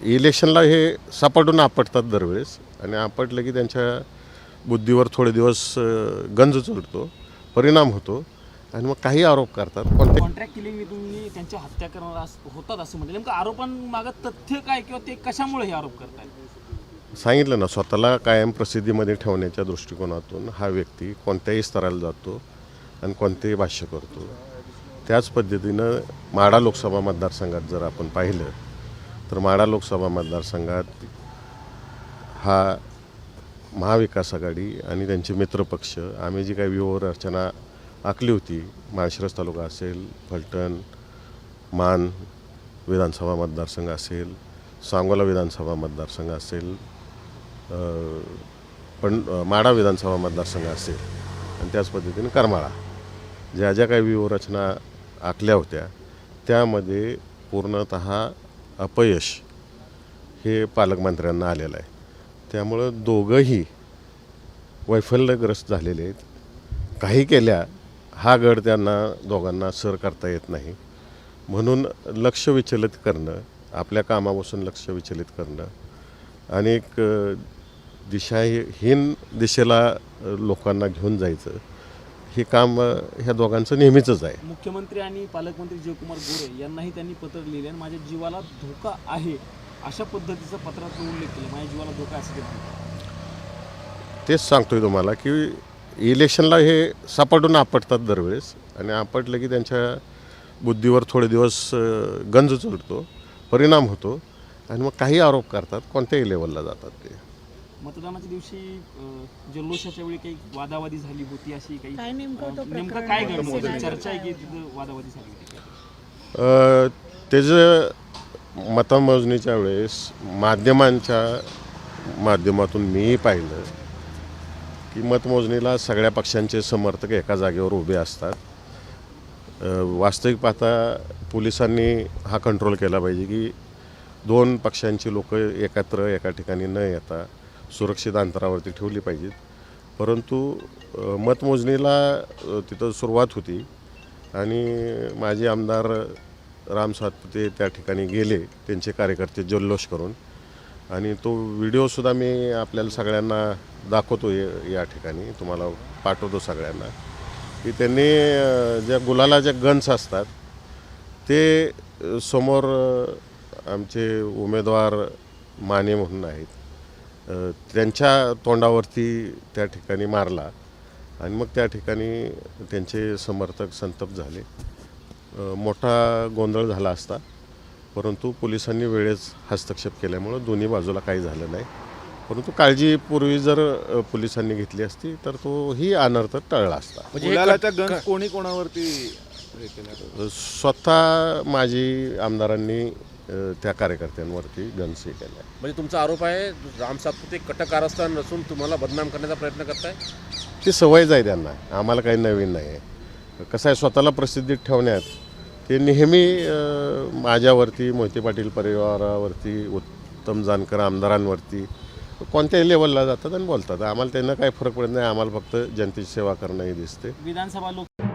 इलेक्शनला हे सापडून आपटतात दरवेळेस आणि आपटलं की त्यांच्या बुद्धीवर थोडे दिवस गंज चढतो, परिणाम होतो आणि मग काही आरोप करतात. कोणते कॉन्ट्रॅक्ट किलिंग तुम्ही त्यांची हत्या करणार होतात असं म्हणजे नेमकं आरोपांमागं तथ्य काय किंवा ते कशामुळे हे आरोप करतायत? सांगितलं ना, स्वतःला कायम प्रसिद्धीमध्ये ठेवण्याच्या दृष्टिकोनातून हा व्यक्ती कोणत्याही स्तराला जातो आणि कोणतेही भाष्य करतो. त्याच पद्धतीनं माढा लोकसभा मतदारसंघात जर आपण पाहिलं तर माढा लोकसभा मतदारसंघात हा महाविकास आघाडी आणि त्यांचे मित्रपक्ष आम्ही जी काही व्यूहरचना आखली होती, माळशिरस तालुका असेल, फलटण, मान विधानसभा मतदारसंघ असेल, सांगोला विधानसभा मतदारसंघ असेल, पण माढा विधानसभा मतदारसंघ असेल आणि त्याच पद्धतीने करमाळा, ज्या ज्या काही व्यूहरचना आखल्या होत्या त्यामध्ये पूर्णतः अपयश हे पालकमंत्र्यांना आलेलं आहे. त्यामुळं दोघंही वैफल्यग्रस्त झालेले आहेत. काही केल्या हा गड त्यांना दोघांना सर करता येत नाही. म्हणून लक्ष विचलित करणं, आपल्या कामापासून लक्ष विचलित करणं आणि एक दिशाहीन दिशेला लोकांना घेऊन जायचं हे काम ह्या दोघांचं नेहमीचंच आहे. मुख्यमंत्री आणि पालकमंत्री जयकुमार गोरे यांनाही त्यांनी पत्र लिहिले आणि माझ्या जीवाला धोका आहे अशा पद्धतीचा पत्रात उल्लेख केला. माझ्या जीवाला धोका असेल तेच सांगतोय तुम्हाला की इलेक्शनला हे सापडून आपटतात दरवेळेस आणि आपटलं की त्यांच्या बुद्धीवर थोडे दिवस गंज चढतो, परिणाम होतो आणि मग काही आरोप करतात. कोणत्याही लेवलला जातात ते. मतदानाच्या दिवशी जल्लोषाच्या वेळी काही वादावादी झाली होती अशी काही काय नेमकं काय घडलं होतं? चर्चा आहे की तिथं वादावादी झाली होती? त्याचं मतमोजणीच्या वेळेस माध्यमांच्या माध्यमातून मीही पाहिलं की मतमोजणीला सगळ्या पक्षांचे समर्थक एका जागेवर उभे असतात. वास्तविक पाहता पोलिसांनी हा कंट्रोल केला पाहिजे की दोन पक्षांची लोक एकत्र एका ठिकाणी न येता सुरक्षित अंतरावरती ठेवली पाहिजेत. परंतु मतमोजणीला तिथं सुरुवात होती आणि माजी आमदार राम सातपुते त्या ठिकाणी गेले, त्यांचे कार्यकर्ते जल्लोष करून, आणि तो व्हिडिओसुद्धा मी आपल्याला सगळ्यांना दाखवतो या ठिकाणी, तुम्हाला पाठवतो सगळ्यांना, की त्यांनी ज्या गुलालाच्या गन्स असतात ते समोर आमचे उमेदवार माने म्हणून आहेत त्यांच्या तोंडावरती त्या ठिकाणी मारला आणि मग त्या ठिकाणी त्यांचे समर्थक संतप्त झाले. मोठा गोंधळ झाला असता, परंतु पोलिसांनी वेळेस हस्तक्षेप केल्यामुळं दोन्ही बाजूला काही झालं नाही. परंतु काळजीपूर्वी जर पोलिसांनी घेतली असती तर तोही अनर्थ टळला असता. म्हणजे गन्स कोणी कोणावरती स्वतः माजी आमदारांनी त्या कार्यकर्त्यांवरती गन्स हे केला. म्हणजे तुमचा आरोप आहे राम सातपुते कटक कारस्थान नसून तुम्हाला बदनाम करण्याचा प्रयत्न करताय? ती सवयच आहे त्यांना, आम्हाला काही नवीन नाही आहे. कसं आहे, स्वतःला प्रसिद्धीत ठेवण्यात ते नेहमी माझ्यावरती, मोहिते पाटील परिवारावरती, उत्तम जानकर आमदारांवरती कोणत्याही लेवलला जातात आणि बोलतात. आम्हाला त्यांना काही फरक पडत नाही. आम्हाला फक्त जनतेची सेवा करणं हे दिसते. विधानसभा लोक